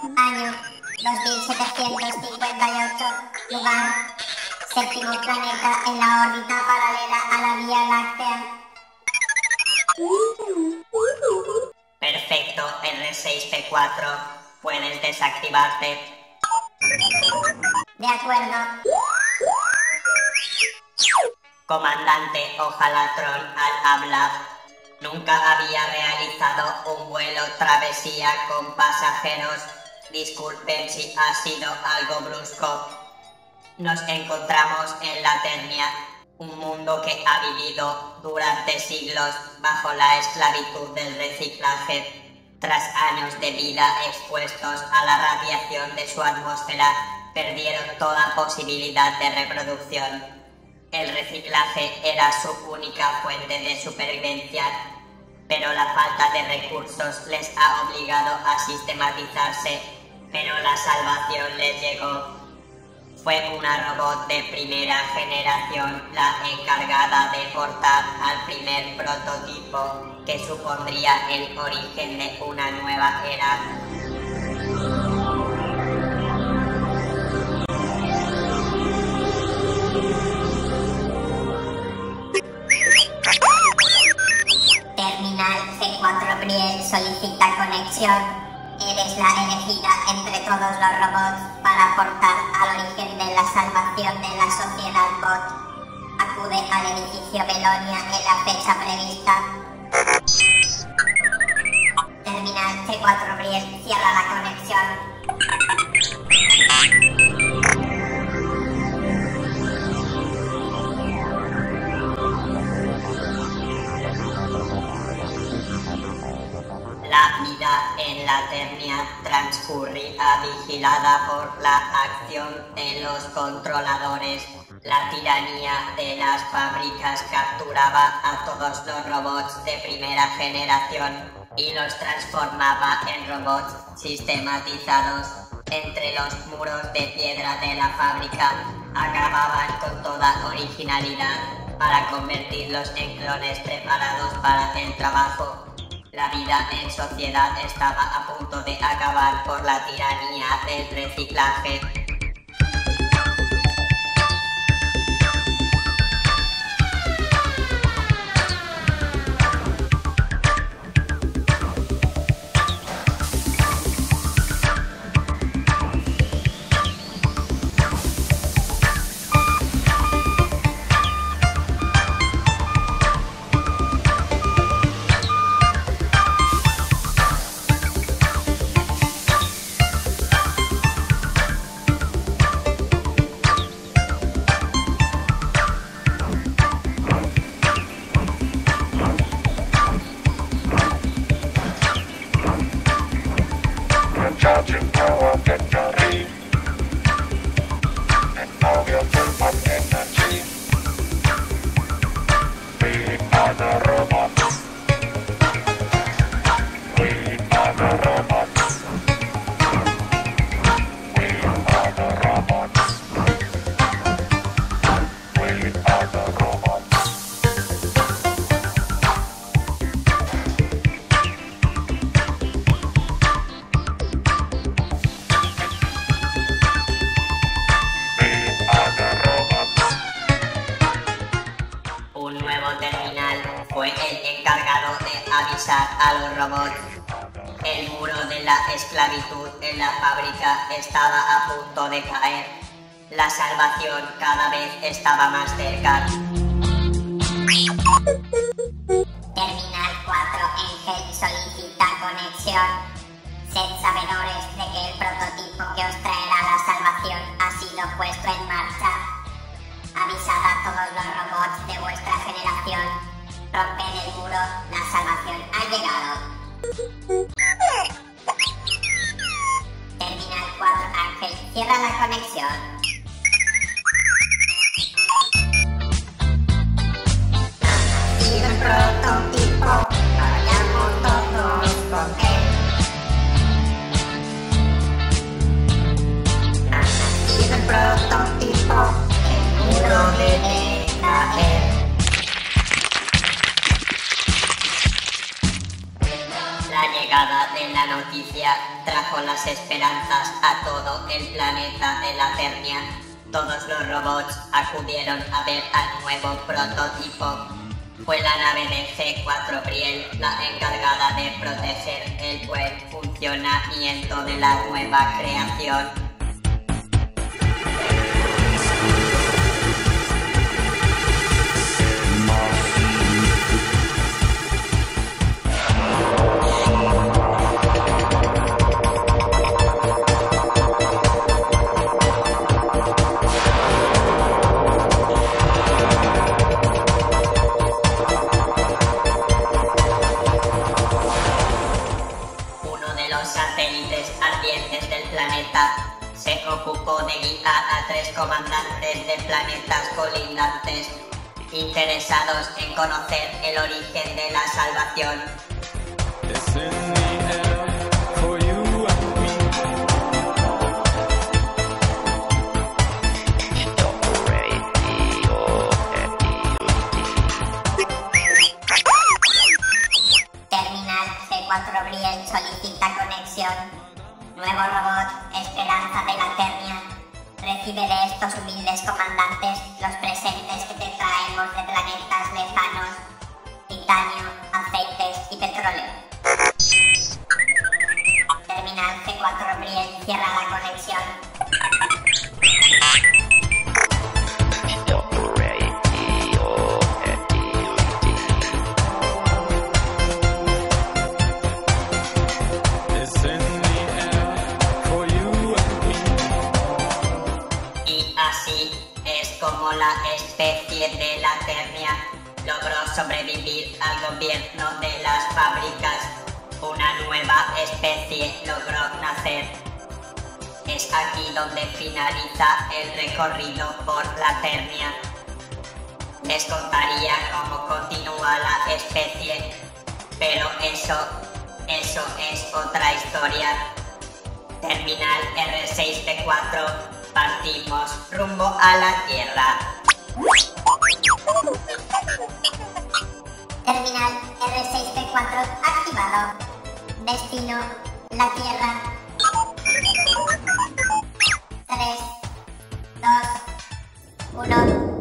Año 2758, lugar, séptimo planeta en la órbita paralela a la Vía Láctea. Perfecto, R6P4. Puedes desactivarte. De acuerdo. Comandante Ojalatron al habla. Nunca había realizado un vuelo travesía con pasajeros. Disculpen si ha sido algo brusco. Nos encontramos en la Eternia, un mundo que ha vivido durante siglos bajo la esclavitud del reciclaje. Tras años de vida expuestos a la radiación de su atmósfera, perdieron toda posibilidad de reproducción. El reciclaje era su única fuente de supervivencia, pero la falta de recursos les ha obligado a sistematizarse, pero la salvación les llegó. Fue una robot de primera generación la encargada de portar al primer prototipo que supondría el origen de una nueva era. Terminal C4 Briel solicita conexión. Eres la elegida entre todos los robots para aportar al origen de la salvación de la sociedad bot. Acude al edificio Belonia en la fecha prevista. Terminal C4 Briel cierra la conexión. La vida en la Eternia transcurría vigilada por la acción de los controladores. La tiranía de las fábricas capturaba a todos los robots de primera generación y los transformaba en robots sistematizados. Entre los muros de piedra de la fábrica acababan con toda originalidad para convertirlos en clones preparados para el trabajo. La vida en sociedad estaba a punto de acabar por la tiranía del reciclaje. Charging power victory. And now we'll build up energy. We are the robots. We are the robots. We are the robots. We are the robots. Un nuevo terminal fue el encargado de avisar a los robots. El muro de la esclavitud en la fábrica estaba a punto de caer. La salvación cada vez estaba más cerca. Terminal 4 Engel solicita conexión. Sed sabedores de que el prototipo que os traerá la salvación ha sido puesto en marcha. Avisad a todos los robots de vuestra generación. Romped el muro, la salvación ha llegado. Terminal 4 Ángel cierra la conexión. Y el prototipo, vayamos todos con él. Y el prototipo, el muro debe caer. La llegada de la noticia trajo las esperanzas a todo el planeta de la Ternia. Todos los robots acudieron a ver al nuevo prototipo. Fue la nave de C4 Brielle la encargada de proteger el buen funcionamiento de la nueva creación. Satélites ardientes del planeta se ocupó de guiar a 3 comandantes de planetas colindantes interesados en conocer el origen de la salvación. Terminal C4 Brielle solicita conexión. Nuevo robot, Esperanza de la Ternia. Recibe de estos humildes comandantes los presentes que te traemos de planetas lejanos: titanio, aceites y petróleo. Terminal C4 Brielle cierra la conexión. Así es como la especie de la Ternia logró sobrevivir al gobierno de las fábricas. Una nueva especie logró nacer. Es aquí donde finaliza el recorrido por la Ternia. Les contaría cómo continúa la especie, pero eso es otra historia. Terminal R6P4. Partimos rumbo a la Tierra. Terminal R6P4 activado. Destino: la Tierra. 3, 2, 1.